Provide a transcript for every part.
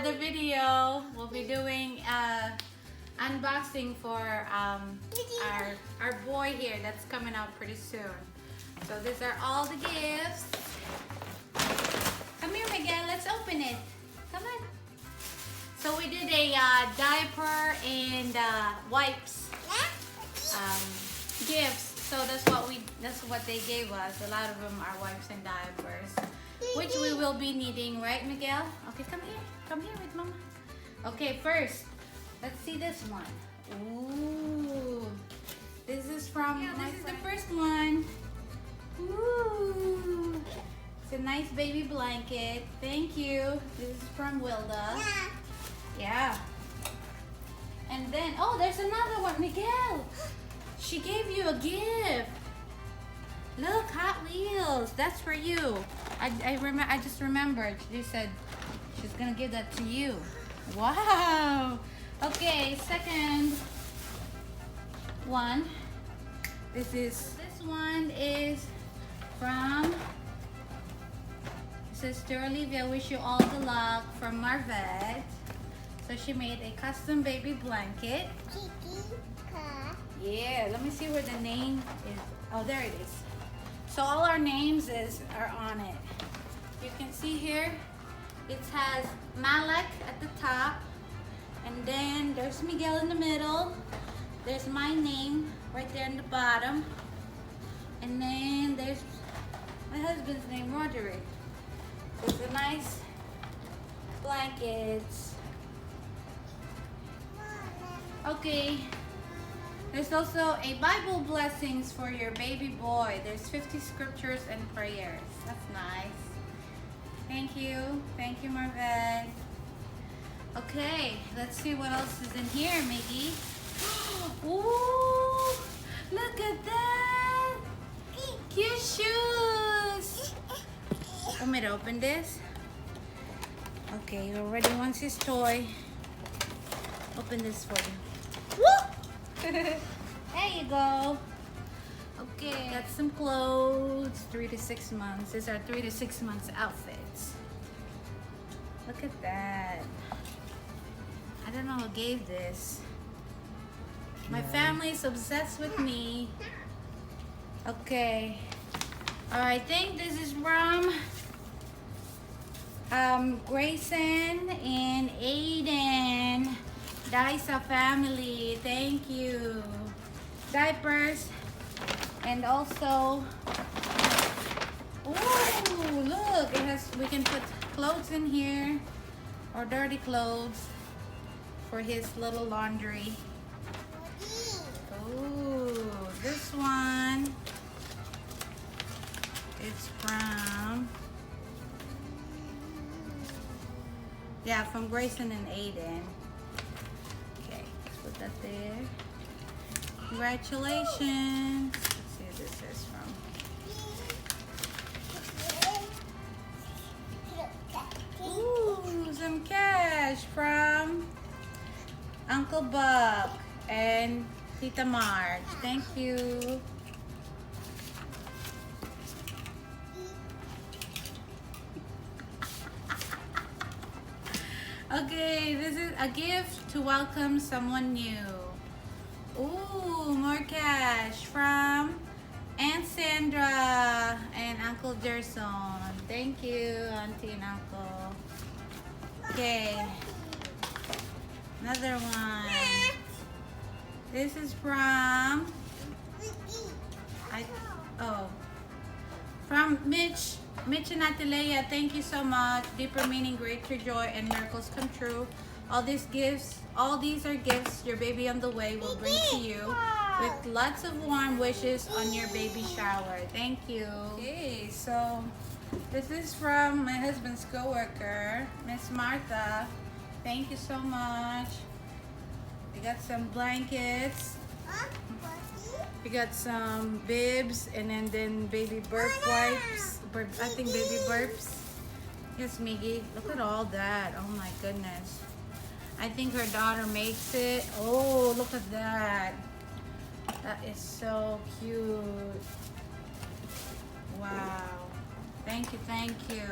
another video. We'll be doing unboxing for our boy here that's coming out pretty soon. So these are all the gifts. Come here, Miguel. Let's open it. Come on. So we did a diaper and wipes gifts. So that's what they gave us. A lot of them are wipes and diapers, which we will be needing, right, Miguel? Okay, come here. Come here with Mama. Okay, first, let's see this one. Ooh, this is from. This is the first one. Ooh, it's a nice baby blanket. Thank you. This is from Wilda. Yeah. And then, oh, there's another one, Miguel. She gave you a gift. Look, Hot Wheels. That's for you. I just remembered. She said she's gonna give that to you. Wow. Okay, second one. This one is from Sister Arlevia. Wish you all the luck from Marvet. So she made a custom baby blanket. Yeah, let me see where the name is. Oh, there it is. So all our names are on it. You can see here, it has Malak at the top, and then there's Miguel in the middle. There's my name right there in the bottom, and then there's my husband's name, Roderick. It's a nice blankets. Okay. There's also a Bible blessings for your baby boy. There's 50 scriptures and prayers. That's nice. Thank you. Thank you, Marvet. Okay, let's see what else is in here, Miggy. Ooh, look at that. Cute shoes. Want me to open this? Okay, he already wants his toy. Open this for you. Woo! There you go. Okay, got some clothes, 3 to 6 months. These are 3 to 6 months outfits. Look at that. I don't know who gave this. My family's obsessed with me. Okay. I think this is from Grayson and Aiden. Daisa family, thank you. Diapers, and also, ooh, look, it has. We can put clothes in here, or dirty clothes, for his little laundry. Ooh, this one is from, yeah, from Grayson and Aiden. Put that there. Congratulations. Let's see what this is from. Ooh, some cash from Uncle Buck and Tita Marge. Thank you. Okay, this is a gift to welcome someone new. Ooh, more cash from Aunt Sandra and Uncle Gerson. Thank you, Auntie and Uncle. Okay, another one. This is from from Mitch and Atilea. Thank you so much. Deeper meaning, greater joy, and miracles come true. All these are gifts your baby on the way will bring to you, with lots of warm wishes on your baby shower. Thank you. Okay, so this is from my husband's coworker, Miss Martha. Thank you so much. We got some blankets. We got some bibs, and then baby burp wipes. I think baby burps. Yes, Miggy. Look at all that. Oh my goodness. I think her daughter makes it. Oh, look at that. That is so cute. Wow. Thank you, thank you.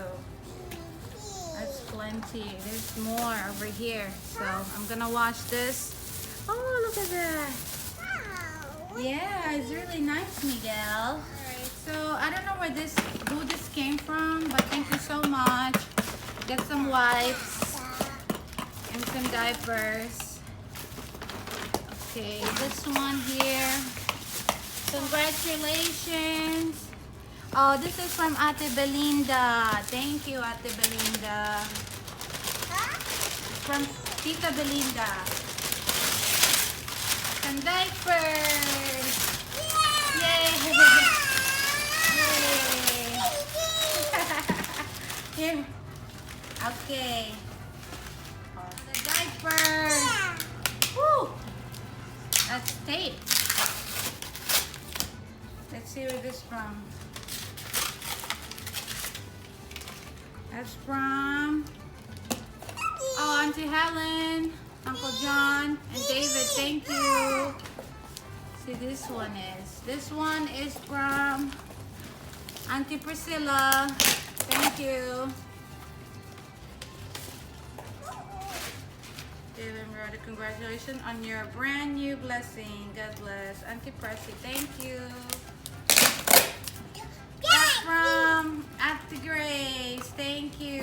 That's plenty. There's more over here. So I'm gonna wash this. Oh, look at that. Yeah, it's really nice, Miguel. Alright, so I don't know who this came from, but thank you so much. Get some wipes and some diapers. Okay, this one here. Congratulations. Oh, this is from Ate Belinda. Thank you, Ate Belinda. From Tita Belinda. Some diapers. Yay! Yay! Here. Okay. Oh, the diapers. Woo! That's tape. Let's see where this is from. That's from Auntie Helen, Uncle John, and David. Thank you. See, this one is from Auntie Priscilla. Thank you. David and brother, congratulations on your brand new blessing. God bless. Auntie Pressy, thank you. That's from Auntie Grace. Thank you.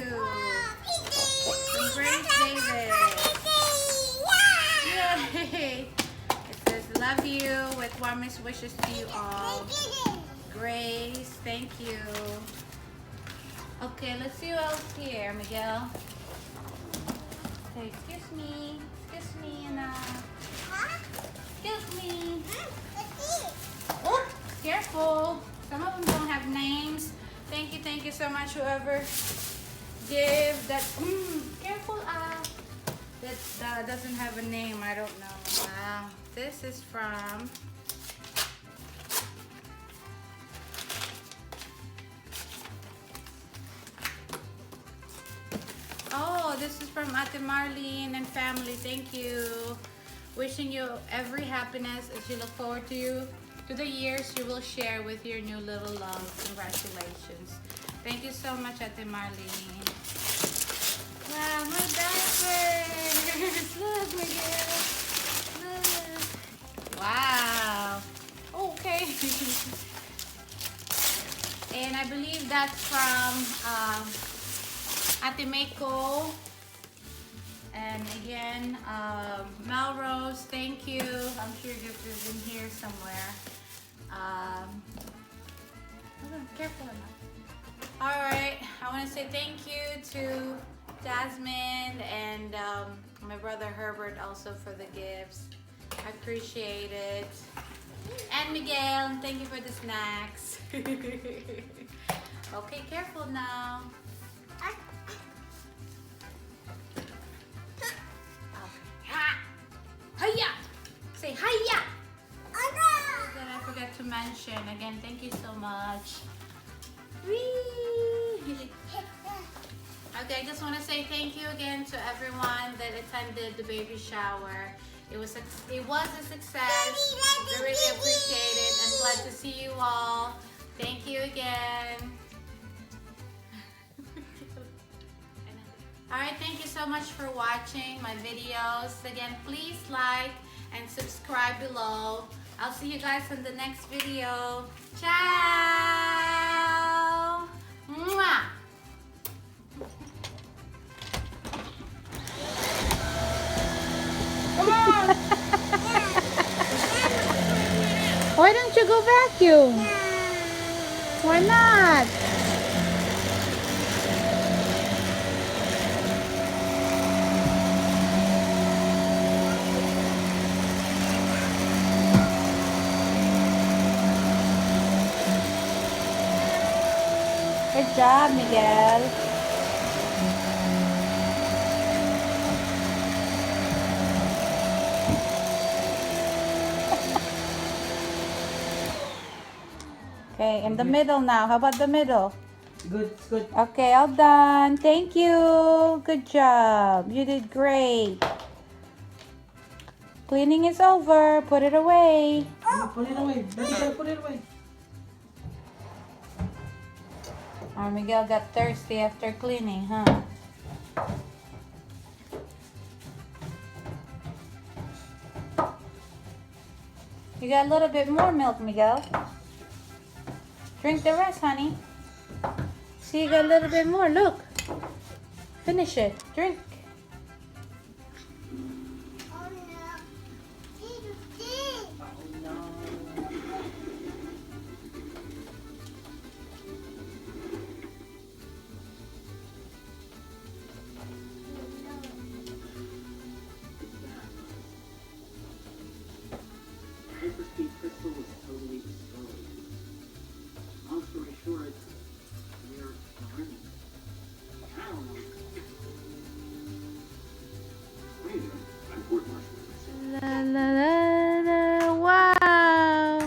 From Grace David. Yay! It says, love you with warmest wishes to you all. Grace, thank you. Okay, let's see who else here, Miguel. Okay, excuse me, Anna. Excuse me. Oh, careful. Some of them don't have names. Thank you so much, whoever give that. Careful, that doesn't have a name. I don't know. Wow, this is from. Oh, this is from Ate Marlene and family. Thank you. Wishing you every happiness as you look forward to the years you will share with your new little love. Congratulations. Thank you so much, Ate Marlene. Wow, my diapers. Look, Miguel. Look. Wow. Okay. And I believe that's from Ate Mako. And again, Melrose, thank you. I'm sure you're in here somewhere. Careful enough. All right, I want to say thank you to Jasmine and my brother Herbert also for the gifts. I appreciate it. And Miguel, thank you for the snacks. Okay, careful now. Hiya! Say hiya! That I forgot to mention. Again, thank you so much. Whee! Okay, I just want to say thank you again to everyone that attended the baby shower. It was a success. I really appreciate it. I'm glad to see you all. Thank you again. Alright, thank you so much for watching my videos. Again, please like and subscribe below. I'll see you guys in the next video. Ciao! Mwah! Come on! Why don't you go vacuum? Why not? Good job, Miguel. Okay, in the middle now. How about the middle? Good, it's good. Okay, all done. Thank you. Good job. You did great. Cleaning is over. Put it away. Put it away. Daddy, put it away. Oh, Miguel got thirsty after cleaning, huh? You got a little bit more milk, Miguel. Drink the rest, honey. See, you got a little bit more. Look. Finish it. Drink. Hyperspeed crystal was totally destroyed. Long story short, we're done. I don't know. Wait a minute. I'm bored mushrooms. La, la, la, la. Wow.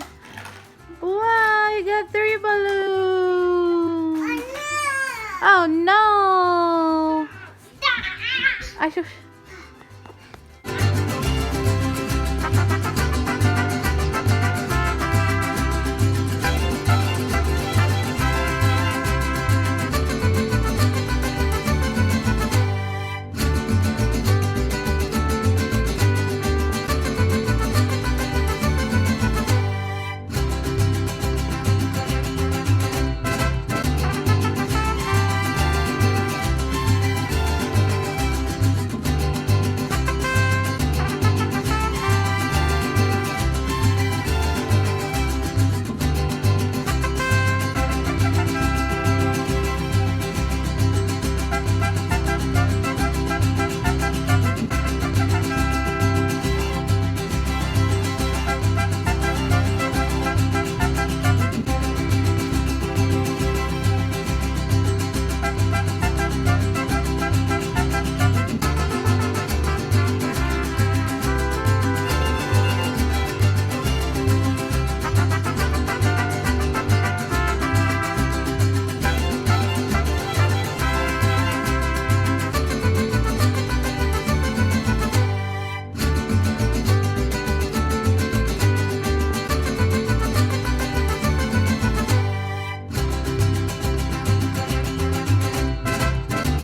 Wow, you got 3 balloons. Oh no. I should...